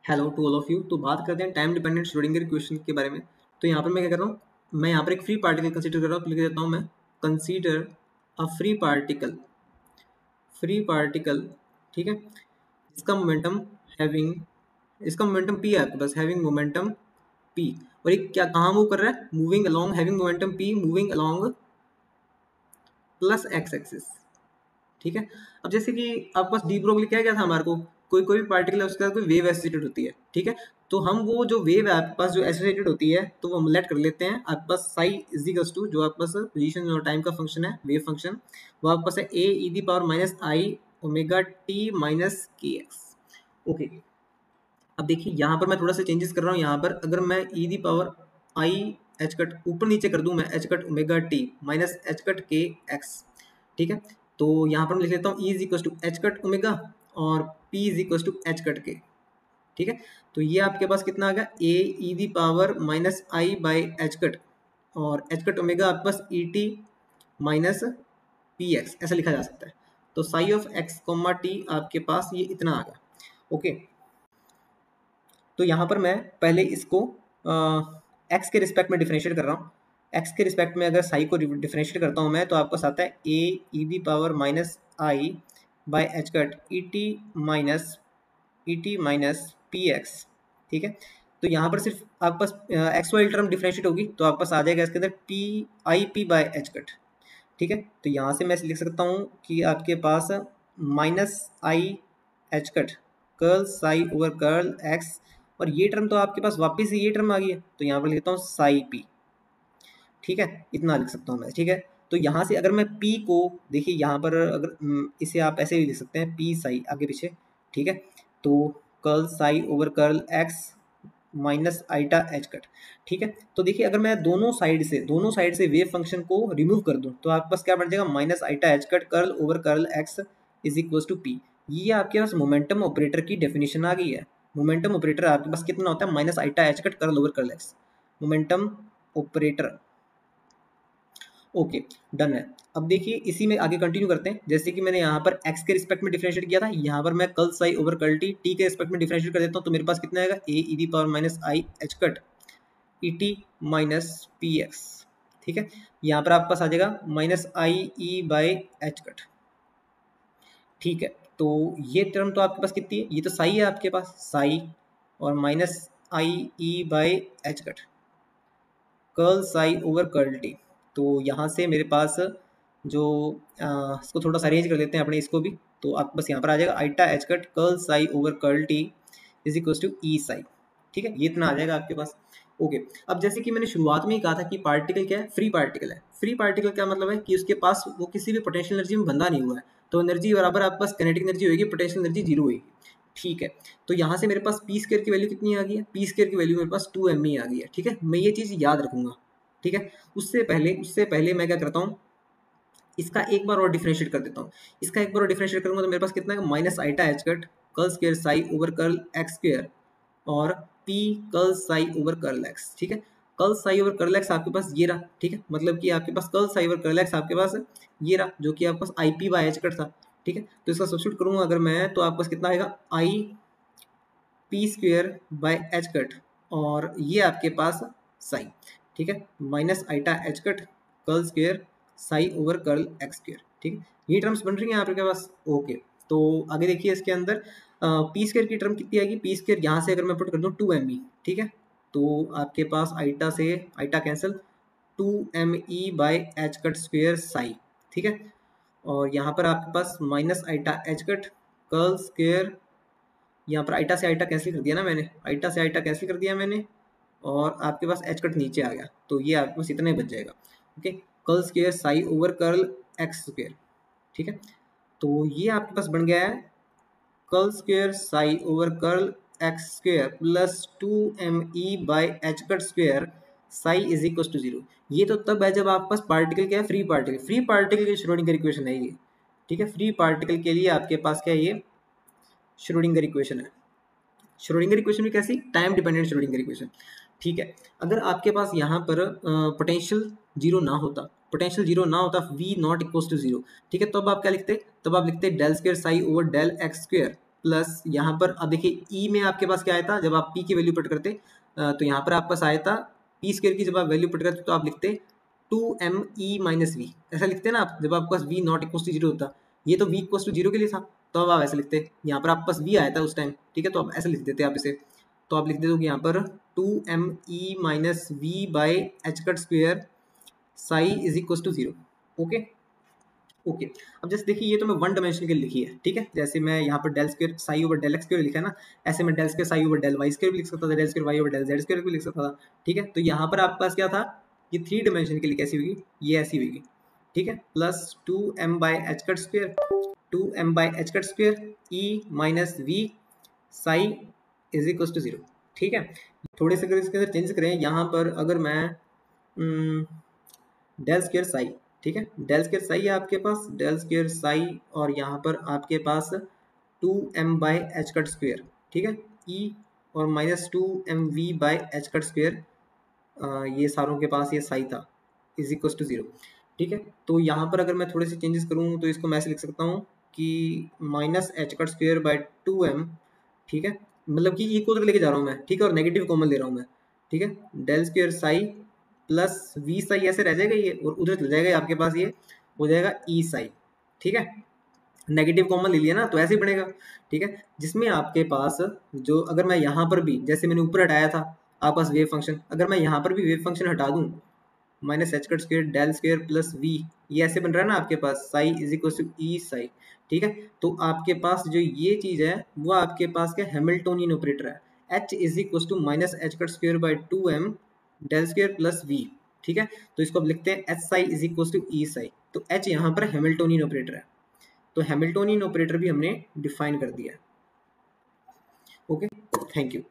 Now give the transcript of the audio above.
Hello to all of you. तो बात करते हैं टाइम डिपेंडेंट श्रोडिंगर इक्वेशन के बारे में। तो यहाँ पर मैं क्या कर रहा हूँ, मैं यहाँ पर एक फ्री पार्टिकल कंसीडर कर रहा हूँ। तो लिख देता हूँ मैं कंसीडर अ फ्री पार्टिकल। ठीक है, इसका मोमेंटम हैविंग, इसका मोमेंटम पी है आपके पास, हैविंग मोमेंटम पी। और ये क्या कहाँ मूव कर रहा है, moving along, having momentum P moving along plus x axis. ठीक है, अब जैसे कि आपके पास डी ब्रोगली क्या था हमारे को, कोई कोई भी पार्टिकल है उसके साथ कोई वेव एसोसिएटेड होती है। ठीक है, तो हम वो जो वेव है आपके पास जो एसोसिएटेड होती है तो वो हम लेट कर लेते हैं आपके पास साई इज इक्वल्स टू, जो आपके पास पोजीशन और टाइम का फंक्शन है वेव फंक्शन, वो आपके पास है A e the power minus i omega t minus k x. Okay, अब देखिए यहाँ पर मैं थोड़ा सा चेंजेस कर रहा हूँ। यहाँ पर अगर मैं e the power i h cut ऊपर नीचे कर दूँ मैं, h cut omega t minus H cut k x. ठीक है, तो यहाँ पर मैं लिख लेता हूँ E is equal to h cut omega और p is equal to h cut k. ठीक है, तो ये आपके पास कितना आ गया, A e the power minus i by h cut और एच कट ओमेगा आपके पास e t minus p x, ऐसा लिखा जा सकता है। तो psi of x comma t आपके पास ये इतना आ गया। ओके, तो यहाँ पर मैं पहले इसको एक्स के रिस्पेक्ट में डिफरेंशिएट कर रहा हूँ। एक्स के रिस्पेक्ट में अगर साई को डिफरेंशिएट करता हूँ मैं, तो आपको पास आता है A e the power minus i by h cut e t minus p x. ठीक है, तो यहाँ पर सिर्फ आपके पास एक्स वाली टर्म डिफरेंशिएट होगी तो आपके पास आ जाएगा इसके अंदर p i p by h cut. ठीक है, तो यहाँ से मैं लिख सकता हूँ कि आपके पास minus i h cut curl psi over curl x, और ये टर्म तो आपके पास वापस से ये टर्म आ गई है तो यहाँ पर लिखता हूँ साई पी। ठीक है, इतना लिख सकता हूँ मैं। ठीक है, तो यहाँ से अगर मैं पी को देखिए यहाँ पर अगर इसे आप ऐसे भी लिख सकते हैं पी साई आगे पीछे। ठीक है, तो curl psi over curl x minus iota h cut. ठीक है, तो देखिए अगर मैं दोनों साइड से वेव फंक्शन को रिमूव कर दूं तो आपके पास क्या बन जाएगा, minus iota h cut curl over curl x is equal to p. ये आपके पास मोमेंटम ऑपरेटर की डेफिनेशन आ गई है। मोमेंटम ऑपरेटर आपके पास कितना होता है, minus iota h cut curl over curl x, momentum operator. Okay, done है। अब देखिए इसी में आगे कंटिन्यू करते हैं। जैसे कि मैंने यहाँ पर x के रिस्पेक्ट में डिफरेंशिएट किया था, यहाँ पर मैं curl psi over curl t t के रिस्पेक्ट में डिफरेंशिएट कर देता हूँ, तो मेरे पास कितना आएगा, A e the power minus i h cut e t minus p x. ठीक है, यहाँ पर आपके पास आ जाएगा minus i e by h cut. ठीक है, तो ये टर्म तो आपके पास कितनी है, ये तो साई है आपके पास, साई और minus i e by h cut curl psi over curl T. तो यहाँ से मेरे पास जो इसको थोड़ा सा अरेंज कर लेते हैं अपने इसको भी, तो आप बस यहाँ पर आ जाएगा iota h cut curl psi over curl t is equal to E psi. ठीक है, ये इतना आ जाएगा आपके पास। ओके, अब जैसे कि मैंने शुरुआत में ही कहा था कि पार्टिकल क्या है, फ्री पार्टिकल है। फ्री पार्टिकल क्या मतलब है कि उसके पास वो किसी भी पोटेंशियल एनर्जी में बंधा नहीं हुआ है, तो एनर्जी बराबर आपके पास किनेटिक एनर्जी होगी, पोटेंशियल एनर्जी जीरो होगी। ठीक है, तो यहाँ से मेरे पास पी स्क्वायर की वैल्यू कितनी आ गई है, पी स्क्वायर की वैल्यू मेरे पास 2m आ गई है। ठीक है, मैं ये चीज़ याद रखूंगा। ठीक है, उससे पहले मैं क्या करता हूँ, इसका एक बार और डिफरेंशिएट कर देता हूँ। इसका एक बार और डिफरेंशिएट करूंगा तो मेरे पास कितना है, minus iota h cut curl square psi over curl x square और p curl psi over curl x. ठीक है, curl psi over curl x आपके पास ये रहा। ठीक है, मतलब कि आपके पास curl psi over curl x आपके पास ये रहा, जो कि आपके पास i p by h cut था। ठीक है, तो इसका सब्स्टिट्यूट करूंगा अगर मैं, तो आपके पास कितना आएगा, i p square by h cut और ये आपके पास साई। ठीक है, minus iota h cut curl square psi over curl x square. ठीक है, ये टर्म्स बन रही हैं आपके पास। ओके, तो आगे देखिए इसके अंदर पी स्क्वेयर की टर्म कितनी आएगी, पी स्क्वेयर यहाँ से अगर मैं पुट कर दूँ 2m। ठीक है, तो आपके पास आइटा से iota cancel, 2me by h cut square psi. ठीक है, और यहाँ पर आपके पास minus iota h cut curl square, यहाँ पर आइटा से आइटा कैंसिल कर दिया ना मैंने, आइटा से आइटा कैंसिल कर दिया मैंने, और आपके पास एच कट नीचे आ गया, तो ये आपके पास इतना ही बच जाएगा। Okay, curl square psi over curl x square. ठीक है, तो ये आपके पास बन गया है curl square psi over curl x square plus 2me by h cut square psi is equal to 0। ये तो तब है जब आपके पास पार्टिकल क्या है, फ्री पार्टिकल। फ्री पार्टिकल की श्रोडिंगर इक्वेशन है ये। ठीक है, फ्री पार्टिकल के लिए आपके पास क्या है, ये श्रोडिंगर इक्वेशन है। श्रोडिंगर इक्वेशन भी कैसी, टाइम डिपेंडेंट श्रोडिंगर इक्वेशन। ठीक है, अगर आपके पास यहाँ पर पोटेंशियल जीरो ना होता, v not equals to zero, ठीक है, तो अब आप क्या लिखते, तब आप लिखते del square psi over del x square plus यहाँ पर अब देखिए ई में आपके पास क्या आया था जब आप पी की वैल्यू पुट करते, तो यहाँ पर आपके पास आया था पी स्क्वायर की जब आप वैल्यू पुट करते तो आप लिखते 2m माइनस वी, ऐसा लिखते हैं ना आप जब आपके पास V naught equal to zero होता, ये तो वी इक्वल टू जीरो के लिए था तो अब आप ऐसे लिखते, यहाँ पर आपके पास वी आया था उस टाइम, ठीक है, तो आप ऐसे लिख देते आप इसे, तो आप लिख देते हो कि यहाँ पर 2m minus v by h cut square psi is equal to zero. Okay okay, अब जैसे देखिए ये तो मैं वन डायमेंशन के लिए लिखी है, ठीक है, जैसे मैं यहाँ पर del square psi over del x square लिखा है ना, ऐसे मैं del square psi over del y square भी लिख सकता था, del square y over del z square भी लिख सकता था, ठीक है। तो यहाँ पर आपके पास क्या था, ये थ्री डायमेंशन के लिए कैसी होगी, ये ऐसी होगी, ठीक है, plus 2m by h cut square 2m by h cut square e minus v psi is equal to zero, ठीक है। थोड़े से अगर इसके अंदर चेंज करें, यहाँ पर अगर मैं डेल स्क्वायर साई, ठीक है, डेल स्क्वायर साई है आपके पास, डेल स्क्वायर साई और यहाँ पर आपके पास 2m by h cut square, ठीक है, ई और minus 2mv by h cut square, ये सारों के पास ये साई था इज इक्वल टू जीरो, ठीक है। तो यहाँ पर अगर मैं थोड़े से चेंजेस करूँ तो इसको मैं ऐसे लिख सकता हूँ कि minus H cut square by 2m, ठीक है, मतलब कि इक्वल तक लेके जा रहा हूँ मैं, ठीक है, और नेगेटिव कॉमन ले रहा हूँ मैं, ठीक है, del square psi plus V psi ऐसे रह जाएगा ये, और उधर चल जाएगा आपके पास ये हो जाएगा ई साई, ठीक है, नेगेटिव कॉमन ले लिया ना तो ऐसे ही बनेगा, ठीक है, जिसमें आपके पास जो अगर मैं यहाँ पर भी जैसे मैंने ऊपर हटाया था आपके पास वेव फंक्शन, अगर मैं यहाँ पर भी वेव फंक्शन हटा दूँ minus H cut square del square plus V, ये ऐसे बन रहा है ना आपके पास psi is equal to E psi, ठीक है। तो आपके पास जो ये चीज़ है वो आपके पास क्या हैमिल्टोनियन ऑपरेटर है, H is equal to minus H cut square by 2m del square plus V, ठीक है। तो इसको अब लिखते हैं H psi is equal to E psi, तो एच यहाँ पर हैमिल्टोनियन ऑपरेटर है, तो हैमिल्टोनियन ऑपरेटर भी हमने डिफाइन कर दिया। Okay, thank you.